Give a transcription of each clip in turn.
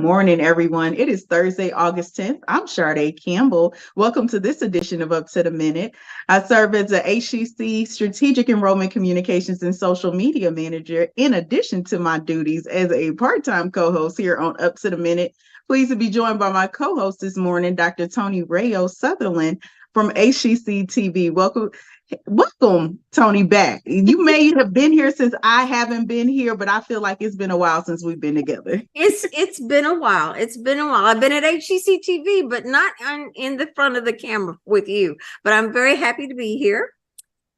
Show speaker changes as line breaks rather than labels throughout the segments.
morning, everyone. It is Thursday, August 10th. I'm Sade Campbell. Welcome to this edition of Up to the Minute. I serve as a HCC Strategic Enrollment Communications and Social Media Manager, in addition to my duties as a part-time co-host here on Up to the Minute. Pleased to be joined by my co-host this morning, Dr. Tony Rayo Sutherland from HCCTV. Welcome, Tony, back. You may have been here since I haven't been here, but I feel like it's been a while since we've been together.
It's been a while. It's been a while. I've been at HCCTV, but not in the front of the camera with you. But I'm very happy to be here.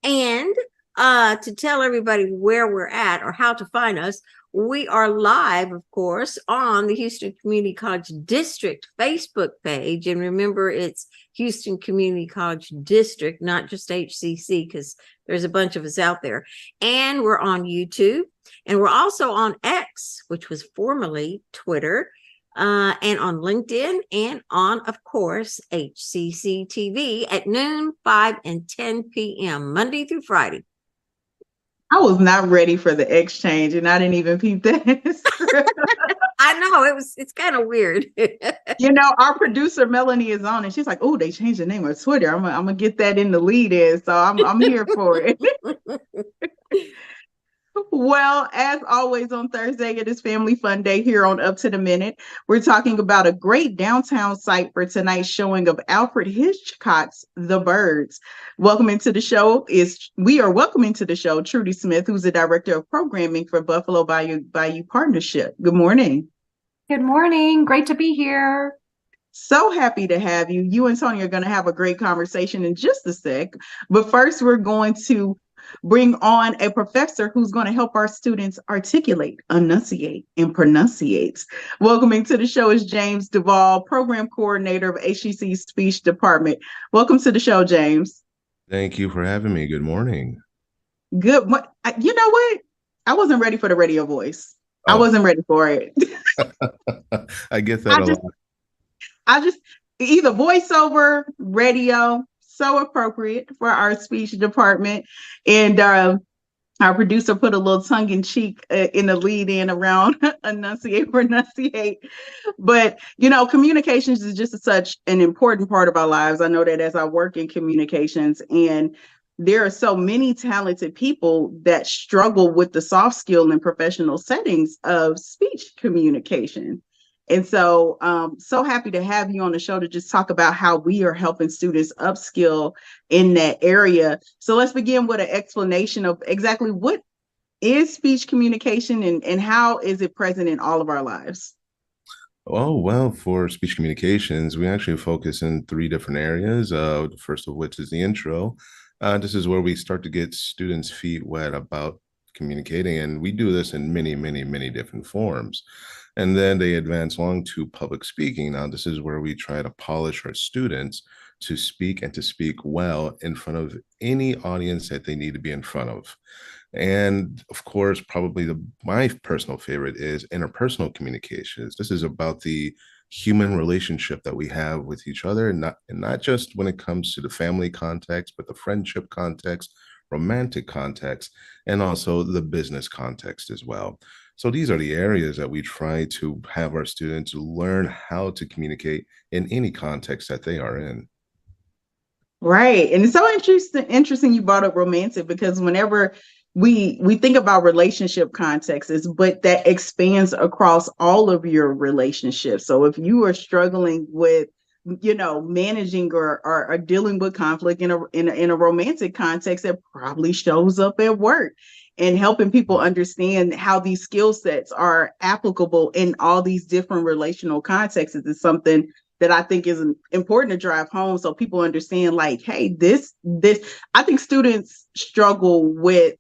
And to tell everybody where we're at or how to find us, we are live, of course, on the Houston Community College District Facebook page. And remember, it's Houston Community College District, not just HCC, because there's a bunch of us out there. And we're on YouTube. And we're also on X, which was formerly Twitter, and on LinkedIn, and on, of course, HCC TV at noon, 5 and 10 p.m., Monday through Friday.
I was not ready for the exchange, and I didn't even peep that.
I know, it's kind of weird.
Our producer Melanie is on, and she's like, "Oh, they changed the name of Twitter. I'm gonna get that in the lead in, so I'm here for it." Well, as always on Thursday, it is Family Fun Day here on Up to the Minute. We're talking about a great downtown site for tonight's showing of Alfred Hitchcock's The Birds. We are welcoming to the show Trudi Smith, who's the Director of Programming for Buffalo Bayou Partnership. Good morning.
Good morning. Great to be here.
So happy to have you. You and Tony are going to have a great conversation in just a sec. But first, we're going to bring on a professor who's going to help our students articulate, enunciate, and pronunciate. Welcoming to the show is James Duvall, Program Coordinator of HCC's Speech Department. Welcome to the show, James.
Thank you for having me. Good morning.
Good. You know what? I wasn't ready for the radio voice. I wasn't ready for it.
I get that a lot.
I just either voiceover, radio, so appropriate for our speech department. And our producer put a little tongue in cheek in the lead in around enunciate, pronunciate. But, communications is just such an important part of our lives. I know that as I work in communications, and there are so many talented people that struggle with the soft skill and professional settings of speech communication. And so so happy to have you on the show to just talk about how we are helping students upskill in that area. So let's begin with an explanation of exactly what is speech communication and how is it present in all of our lives?
Oh, well, for speech communications, we actually focus in 3 different areas. The first of which is the intro. This is where we start to get students' feet wet about communicating. And we do this in many, many, many different forms. And then they advance along to public speaking. Now, this is where we try to polish our students to speak and to speak well in front of any audience that they need to be in front of. And of course, probably my personal favorite is interpersonal communications. This is about the human relationship that we have with each other, and not just when it comes to the family context, but the friendship context, romantic context, and also the business context as well. So these are the areas that we try to have our students learn how to communicate in any context that they are in.
Right. And it's so interesting you brought up romantic, because whenever we think about relationship contexts, but that expands across all of your relationships. So if you are struggling with managing or dealing with conflict in a romantic context, it probably shows up at work. And helping people understand how these skill sets are applicable in all these different relational contexts is something that I think is important to drive home, so people understand, like, hey, this I think students struggle with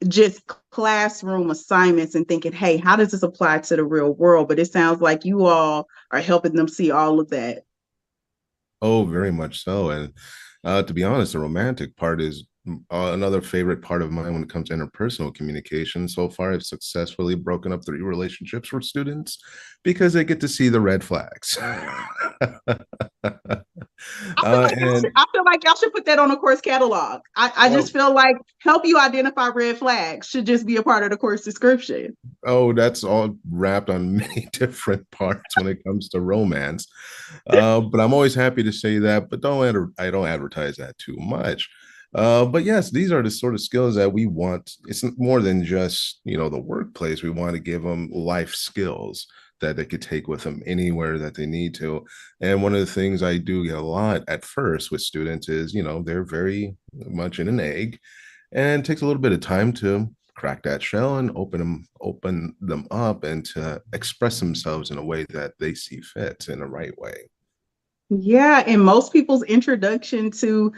just classroom assignments and thinking, hey, how does this apply to the real world? But it sounds like you all are helping them see all of that.
Oh, very much so. And to be honest, the romantic part is another favorite part of mine when it comes to interpersonal communication. So far, I've successfully broken up 3 relationships for students because they get to see the red flags. And
I feel like y'all should put that on a course catalog. I
well,
just feel like help you identify red flags should just be a part of the course description.
oh, that's all wrapped on many different parts when it comes to romance. But I'm always happy to say that, but I don't advertise that too much. But yes, these are the sort of skills that we want. It's more than just, the workplace. We want to give them life skills that they could take with them anywhere that they need to. And one of the things I do get a lot at first with students is, they're very much in an egg, and it takes a little bit of time to crack that shell and open them up and to express themselves in a way that they see fit in the right way.
Yeah, and most people's introduction to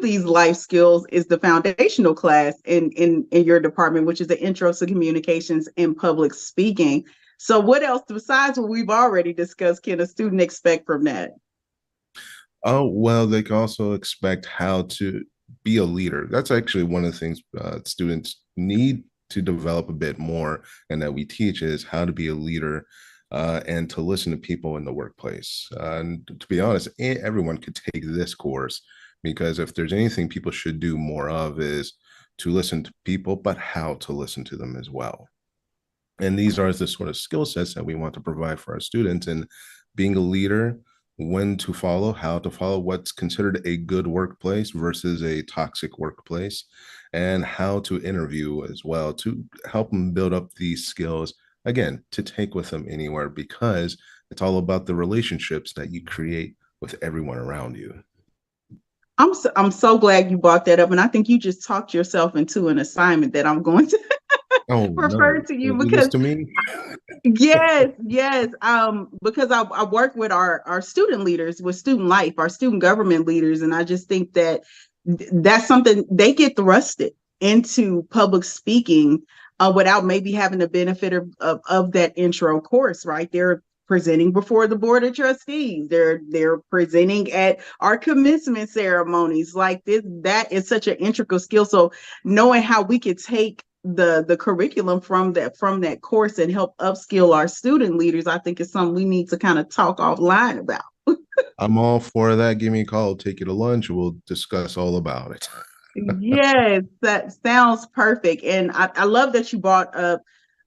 these life skills is the foundational class in your department, which is the Intro to Communications and Public Speaking. So what else besides what we've already discussed can a student expect from that?
Oh, well, they can also expect how to be a leader. That's actually one of the things students need to develop a bit more, and that we teach is how to be a leader and to listen to people in the workplace. And to be honest, everyone could take this course, because if there's anything people should do more of is to listen to people, but how to listen to them as well. And these are the sort of skill sets that we want to provide for our students. And being a leader, when to follow, how to follow, what's considered a good workplace versus a toxic workplace, and how to interview as well to help them build up these skills, again, to take with them anywhere, because it's all about the relationships that you create with everyone around you.
I'm so glad you brought that up, and I think you just talked yourself into an assignment that I'm going to
Oh
refer
no,
to you
don't do this
because
to me.
yes. Because I work with our student leaders, with student life, our student government leaders, and I just think that that's something they get thrusted into public speaking without maybe having the benefit of that intro course, right? They're presenting before the board of trustees. They're presenting at our commencement ceremonies. Like this, that is such an integral skill. So knowing how we could take the curriculum from that course and help upskill our student leaders, I think is something we need to kind of talk offline about.
I'm all for that. Give me a call, take you to lunch, we'll discuss all about it.
Yes, that sounds perfect. And I love that you brought up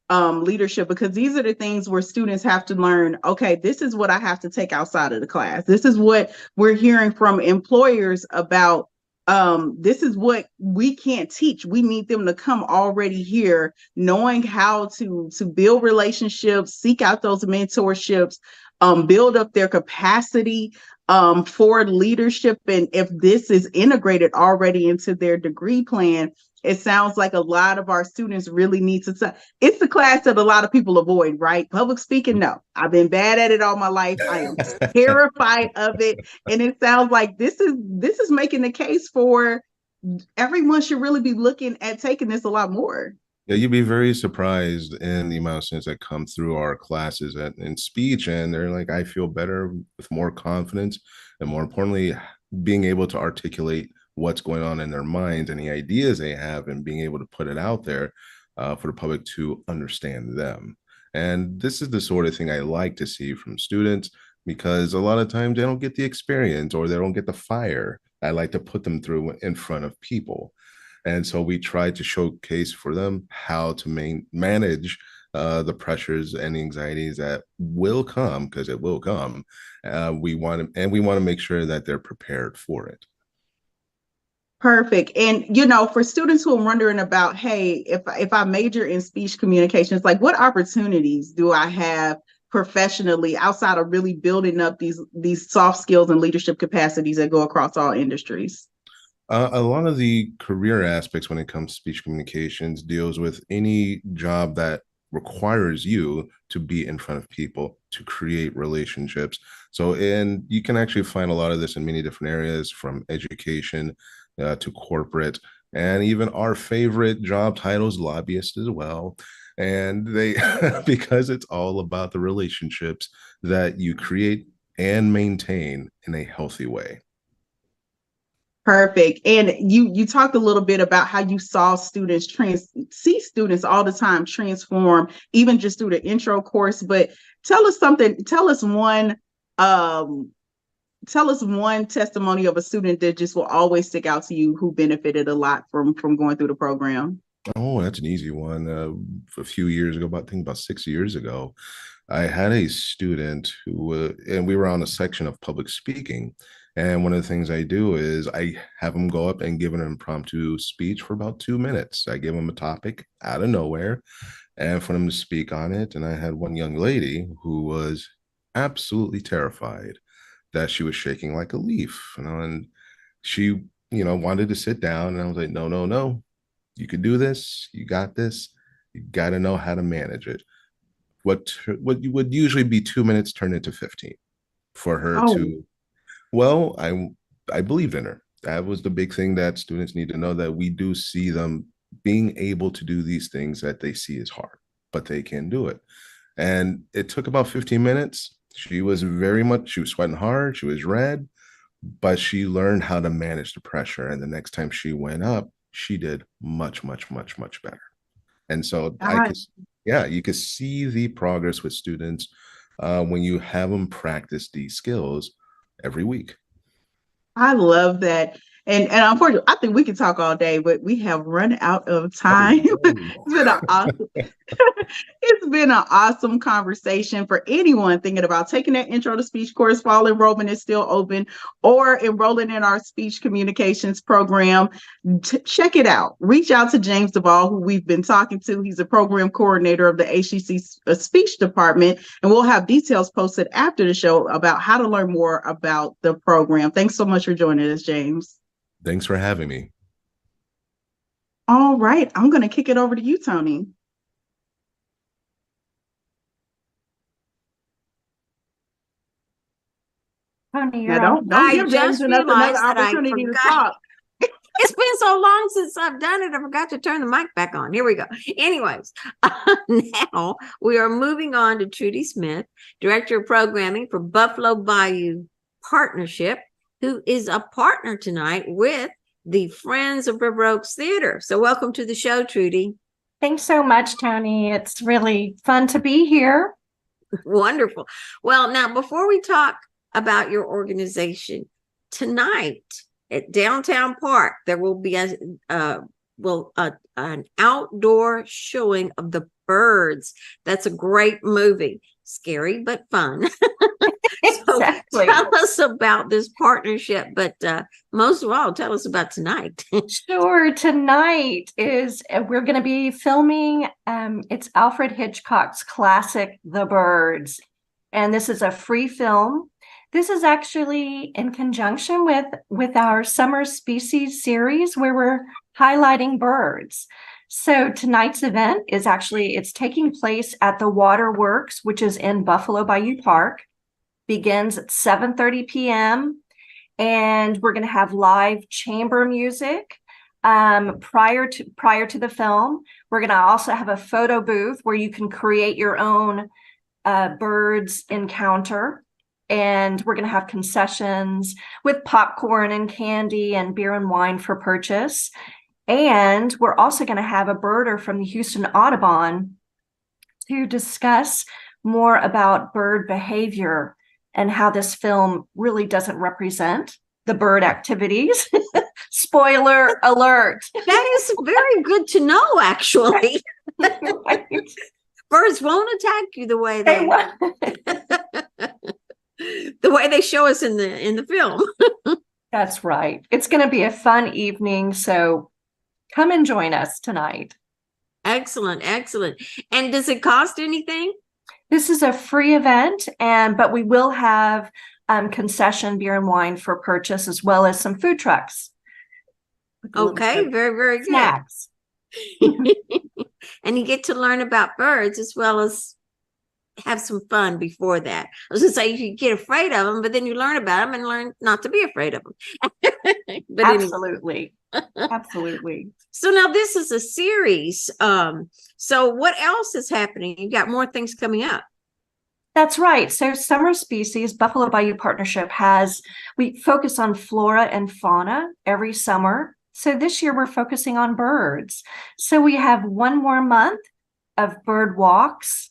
leadership, because these are the things where students have to learn, okay, this is what I have to take outside of the class. This is what we're hearing from employers about. This is what we can't teach. We need them to come already here, knowing how to build relationships, seek out those mentorships, build up their capacity for leadership. And if this is integrated already into their degree plan, it sounds like a lot of our students really need to. It's the class that a lot of people avoid, right? Public speaking, no. I've been bad at it all my life. I am terrified of it. And it sounds like this is making the case for everyone should really be looking at taking this a lot more.
Yeah, you'd be very surprised in the amount of students that come through our classes in speech, and they're like, I feel better with more confidence, and more importantly, being able to articulate what's going on in their minds, any ideas they have, and being able to put it out there for the public to understand them. And this is the sort of thing I like to see from students, because a lot of times they don't get the experience, or they don't get the fire I like to put them through in front of people. And so we try to showcase for them how to manage the pressures and anxieties that will come, because it will come. We want to make sure that they're prepared for it.
Perfect. And for students who are wondering about, hey, if I major in speech communications, like what opportunities do I have professionally outside of really building up these soft skills and leadership capacities that go across all industries?
A lot of the career aspects when it comes to speech communications deals with any job that requires you to be in front of people, to create relationships. So, and you can actually find a lot of this in many different areas, from education to corporate, and even our favorite job titles, lobbyist as well. And they, because it's all about the relationships that you create and maintain in a healthy way.
Perfect. And you talked a little bit about how you saw students see students all the time transform, even just through the intro course. But tell us one tell us one testimony of a student that just will always stick out to you who benefited a lot from going through the program.
Oh, that's an easy one. A few years ago, I think about 6 years ago, I had a student and we were on a section of public speaking. And one of the things I do is I have them go up and give an impromptu speech for about 2 minutes. I give them a topic out of nowhere and for them to speak on it. And I had one young lady who was absolutely terrified that she was shaking like a leaf, and she, wanted to sit down. And I was like, no, no, no, you can do this. You got this. You got to know how to manage it. What you would usually be 2 minutes turned into 15 for her
Oh,
to, well, I believed in her. That was the big thing that students need to know, that we do see them being able to do these things that they see as hard, but they can do it. And it took about 15 minutes. She was sweating hard. She was red, but she learned how to manage the pressure. And the next time she went up, she did much, much, much, much better. And so you could see the progress with students when you have them practice these skills every week.
I love that. And unfortunately, I think we could talk all day, but we have run out of time. It's been an awesome it's been an awesome conversation. For anyone thinking about taking that intro to speech course, fall enrollment is still open, or enrolling in our speech communications program. Check it out. Reach out to James Duvall, who we've been talking to. He's a program coordinator of the HCC speech department, and we'll have details posted after the show about how to learn more about the program. Thanks so much for joining us, James.
Thanks for having me.
All right, I'm going to kick it over to you, Tony.
Tony,
Now,
you're on.
don't give James another opportunity to talk.
It's been so long since I've done it. I forgot to turn the mic back on. Here we go. Anyways, now we are moving on to Trudi Smith, Director of Programming for Buffalo Bayou Partnership, who is a partner tonight with the Friends of River Oaks Theater. So welcome to the show, Trudi.
Thanks so much, Tony. It's really fun to be here.
Wonderful. Well, now, before we talk about your organization, tonight at Downtown Park, there will be an outdoor showing of The Birds. That's a great movie. Scary, but fun.
Exactly.
So tell us about this partnership, but most of all, tell us about tonight.
Sure. Tonight we're going to be filming. It's Alfred Hitchcock's classic, The Birds. And this is a free film. This is actually in conjunction with our Summer Species series, where we're highlighting birds. So tonight's event is it's taking place at the Waterworks, which is in Buffalo Bayou Park. Begins at 7:30 p.m. and we're going to have live chamber music prior to the film. We're going to also have a photo booth where you can create your own birds encounter. And we're going to have concessions with popcorn and candy and beer and wine for purchase. And we're also going to have a birder from the Houston Audubon to discuss more about bird behavior and how this film really doesn't represent the bird activities. Spoiler alert.
That is very good to know, actually.
Right.
Birds won't attack you the way
They
the way they show us in the film.
That's right. It's going to be a fun evening, so come and join us tonight.
Excellent, excellent. And does it cost anything?
This is a free event, but we will have concession beer and wine for purchase, as well as some food trucks.
Okay, very, very good.
Snacks.
And you get to learn about birds as well as have some fun before that. I was going to say you get afraid of them, but then you learn about them and learn not to be afraid of them. But
Absolutely. Absolutely.
So now this is a series. So what else is happening? You got more things coming up.
That's right. So Summer Species, Buffalo Bayou Partnership we focus on flora and fauna every summer. So this year we're focusing on birds. So we have one more month of bird walks.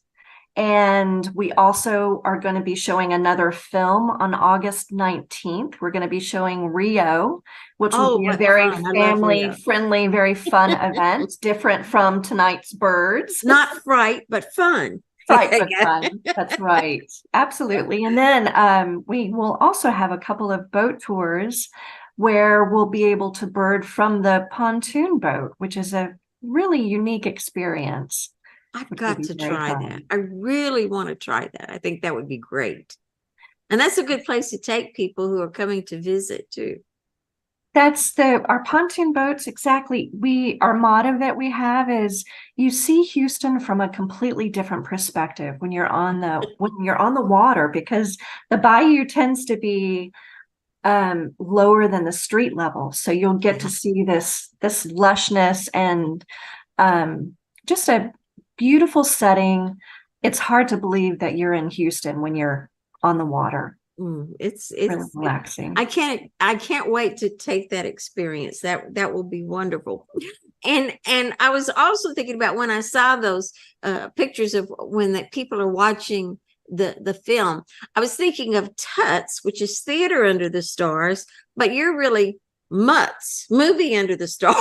And we also are going to be showing another film on August 19th. We're going to be showing Rio, which will be a
what
very
fun. I love Rio.
family-friendly, very fun event, different from tonight's Birds.
Not fright, but fun.
Right, but fun. That's right. Absolutely. And then we will also have a couple of boat tours where we'll be able to bird from the pontoon boat, which is a really unique experience.
I've
which
got
will be
to
very
try
fun.
that. I really want to try that. I think that would be great. And that's a good place to take people who are coming to visit too.
That's our pontoon boats. Exactly. Our motto that we have is you see Houston from a completely different perspective when you're on the water, because the bayou tends to be lower than the street level. So you'll get to see this lushness and just a beautiful setting. It's hard to believe that you're in Houston when you're on the water.
It's
really relaxing.
I can't wait to take that experience. That will be wonderful. And I was also thinking about when I saw those pictures of when the people are watching the film, I was thinking of Tuts, which is Theater Under the Stars, but you're really Mutts, Movie Under the Stars.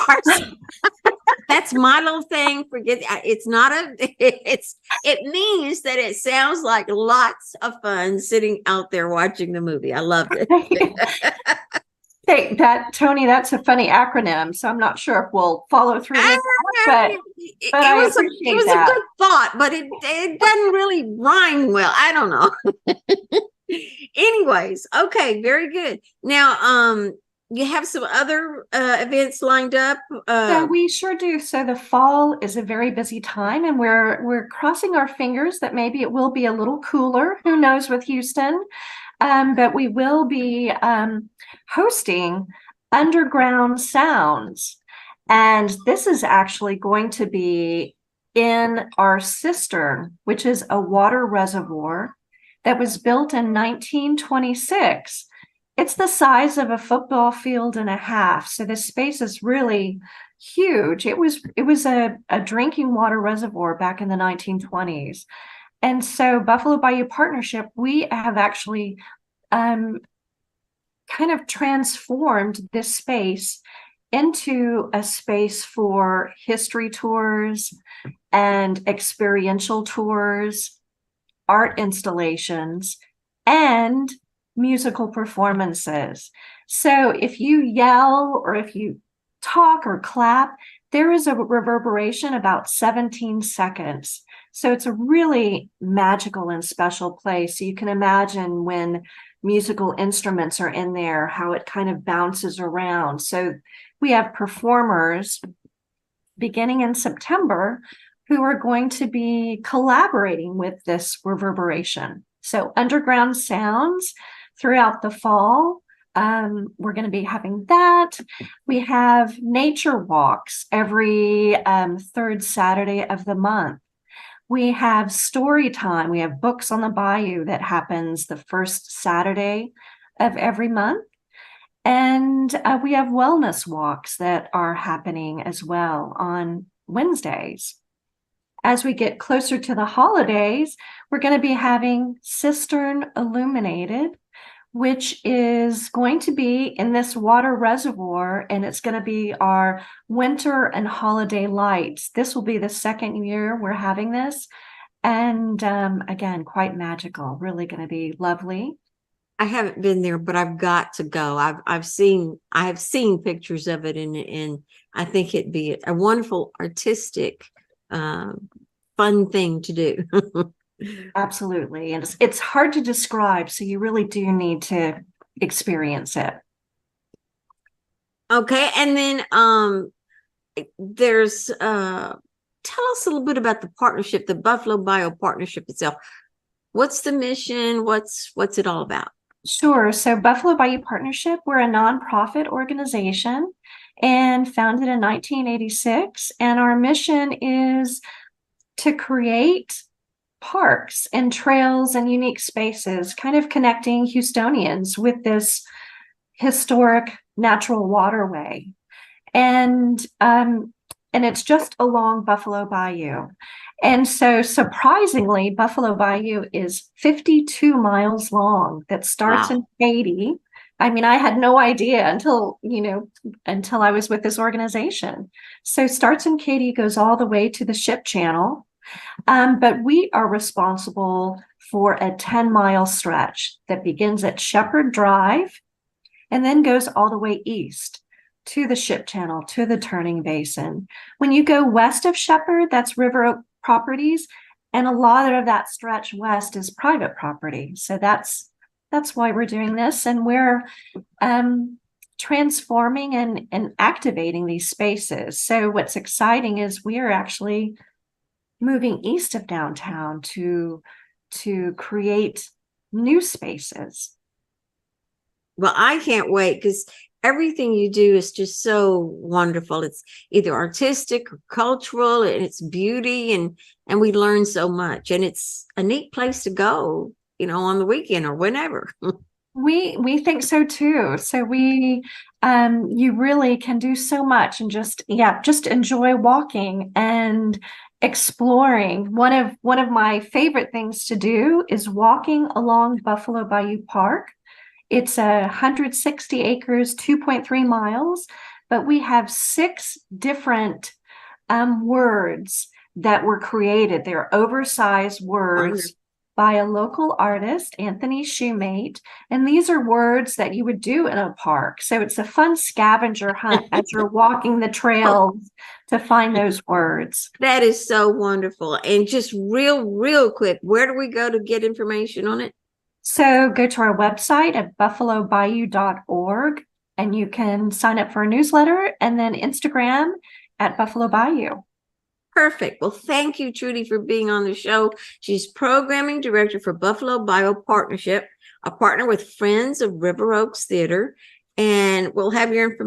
That's my little thing. Forget it's not it means that it sounds like lots of fun sitting out there watching the movie. I loved it.
Hey, Tony, that's a funny acronym, so I'm not sure if we'll follow through with that, but
it was a good thought, but it doesn't really rhyme well. I don't know. Anyways, okay, very good. Now, you have some other events lined up.
So we sure do. So the fall is a very busy time, and we're crossing our fingers that maybe it will be a little cooler. Who knows with Houston? But we will be hosting Underground Sounds, and this is actually going to be in our cistern, which is a water reservoir that was built in 1926. It's the size of a football field and a half. So this space is really huge. It was a drinking water reservoir back in the 1920s. And so Buffalo Bayou Partnership, we have actually kind of transformed this space into a space for history tours and experiential tours, art installations, and musical performances. So if you yell or if you talk or clap, there is a reverberation about 17 seconds. So it's a really magical and special place. So you can imagine when musical instruments are in there, how it kind of bounces around. So we have performers beginning in September who are going to be collaborating with this reverberation. So Underground Sounds throughout the fall. We're going to be having that. We have nature walks every third Saturday of the month. We have story time. We have Books on the Bayou that happens the first Saturday of every month. And we have wellness walks that are happening as well on Wednesdays. As we get closer to the holidays, we're going to be having Cistern Illuminated, which is going to be in this water reservoir, and it's going to be our winter and holiday lights. This will be the second year we're having this, and again, quite magical. Really going to be lovely.
I haven't been there, but I've got to go. I have seen pictures of it, and I think it'd be a wonderful artistic, fun thing to do.
Absolutely. And it's hard to describe, so you really do need to experience it.
Okay. And then there's tell us a little bit about the partnership, the Buffalo Bayou Partnership itself. What's the mission? What's it all about?
Sure. So Buffalo Bayou Partnership, we're a nonprofit organization and founded in 1986. And our mission is to create parks and trails and unique spaces, kind of connecting Houstonians with this historic natural waterway. And and it's just along Buffalo Bayou. And so surprisingly, Buffalo Bayou is 52 miles long that starts in Katy. I mean, I had no idea until I was with this organization. So starts in Katy, goes all the way to the Ship Channel. But we are responsible for a 10-mile stretch that begins at Shepherd Drive and then goes all the way east to the Ship Channel, to the Turning Basin. When you go west of Shepherd, that's River Oak Properties, and a lot of that stretch west is private property. So that's why we're doing this, and we're transforming and activating these spaces. So what's exciting is we are actually moving east of downtown to create new spaces.
Well, I can't wait, because everything you do is just so wonderful. It's either artistic or cultural, and it's beauty, and we learn so much, and it's a neat place to go, on the weekend or whenever.
We think so too. So you really can do so much, and just enjoy walking and exploring. One of my favorite things to do is walking along Buffalo Bayou Park. It's 160 acres, 2.3 miles, but we have 6 different words that were created. They're oversized words by a local artist, Anthony Shoemate, and these are words that you would do in a park. So it's a fun scavenger hunt as you're walking the trails to find those words.
That is so wonderful. And just real quick, where do we go to get information on it?
So go to our website at buffalobayou.org, and you can sign up for a newsletter, and then Instagram at Buffalo Bayou.
Perfect. Well, thank you, Trudi, for being on the show. She's programming director for Buffalo Bayou Partnership, a partner with Friends of River Oaks Theater. And we'll have your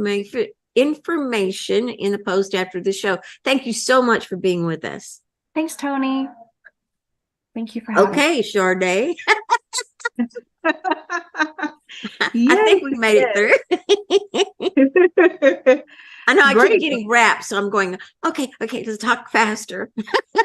information in the post after the show. Thank you so much for being with us.
Thanks, Tony. Thank you for having me.
Okay, Sade. I think we made it through. I know I keep getting wrapped, so I'm going, okay, let's talk faster.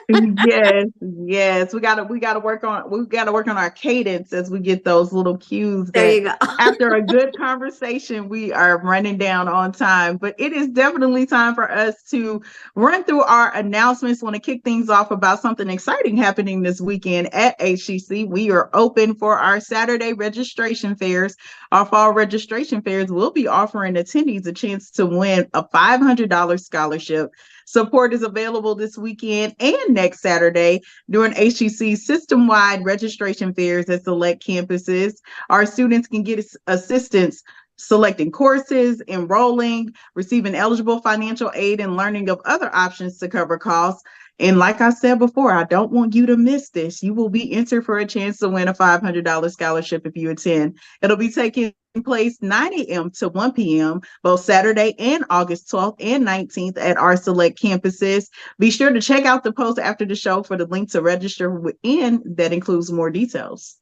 Yes. We gotta work on our cadence as we get those little cues.
There you go.
After a good conversation, we are running down on time, but it is definitely time for us to run through our announcements. Want to kick things off about something exciting happening this weekend at HCC. We are open for our Saturday registration fairs. Our fall registration fairs will be offering attendees a chance to win a $500 scholarship. Support is available this weekend and next Saturday during HCC system-wide registration fairs at select campuses. Our students can get assistance selecting courses, enrolling, receiving eligible financial aid, and learning of other options to cover costs. And like I said before, I don't want you to miss this. You will be entered for a chance to win a $500 scholarship if you attend. It'll be taking place 9 a.m. to 1 p.m. both Saturday and August 12th and 19th at our select campuses. Be sure to check out the post after the show for the link to register within that includes more details.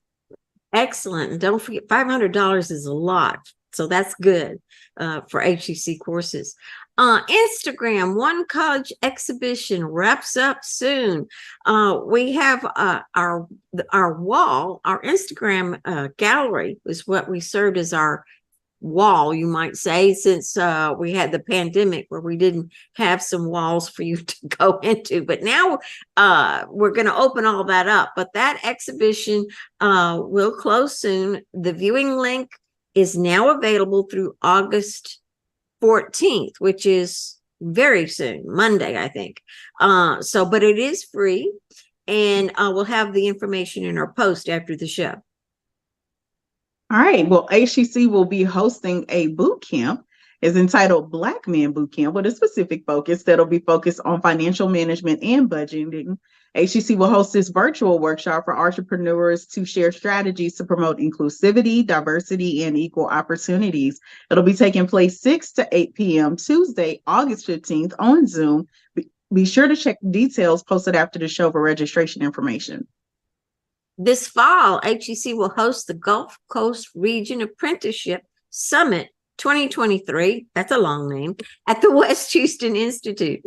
Excellent. And don't forget, $500 is a lot. So that's good for HCC courses. Instagram, One College Exhibition wraps up soon. We have our wall, our Instagram gallery is what we served as our wall, you might say, since we had the pandemic where we didn't have some walls for you to go into. But now we're going to open all that up. But that exhibition will close soon. The viewing link is now available through August 14th, which is very soon, Monday, I think. But it is free, and we'll have the information in our post after the show.
All right. Well, HCC will be hosting a boot camp. It's entitled Black Man Boot Camp with a specific focus that'll be focused on financial management and budgeting. HCC will host this virtual workshop for entrepreneurs to share strategies to promote inclusivity, diversity, and equal opportunities. It'll be taking place 6 to 8 p.m. Tuesday, August 15th on Zoom. Be sure to check details posted after the show for registration information.
This fall, HCC will host the Gulf Coast Region Apprenticeship Summit 2023, that's a long name, at the West Houston Institute.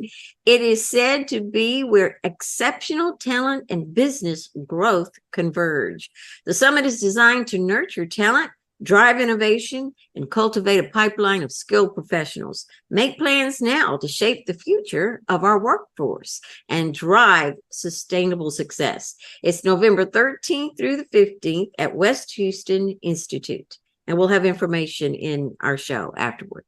It is said to be where exceptional talent and business growth converge. The summit is designed to nurture talent, drive innovation, and cultivate a pipeline of skilled professionals. Make plans now to shape the future of our workforce and drive sustainable success. It's November 13th through the 15th at West Houston Institute. And we'll have information in our show afterward.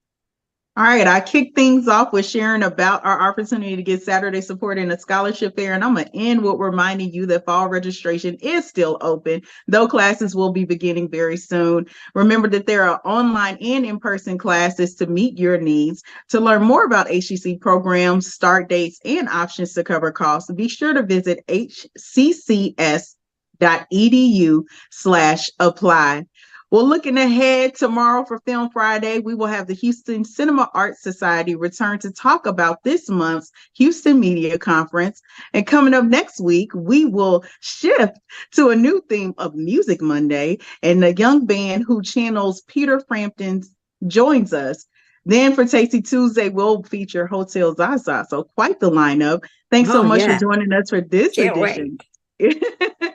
All right, I kick things off with sharing about our opportunity to get Saturday support in a scholarship fair. And I'm going to end with reminding you that fall registration is still open, though classes will be beginning very soon. Remember that there are online and in-person classes to meet your needs. To learn more about HCC programs, start dates, and options to cover costs, be sure to visit hccs.edu/apply. Well, looking ahead tomorrow for Film Friday, we will have the Houston Cinema Arts Society return to talk about this month's Houston Media Conference. And coming up next week, we will shift to a new theme of Music Monday, and the young band who channels Peter Frampton joins us. Then for Tasty Tuesday, we'll feature Hotel Zaza. So quite the lineup. Thanks so much for joining us for this edition.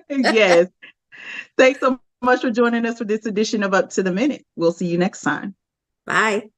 Yes. Thanks so much for joining us for this edition of Up to the Minute. We'll see you next time.
Bye.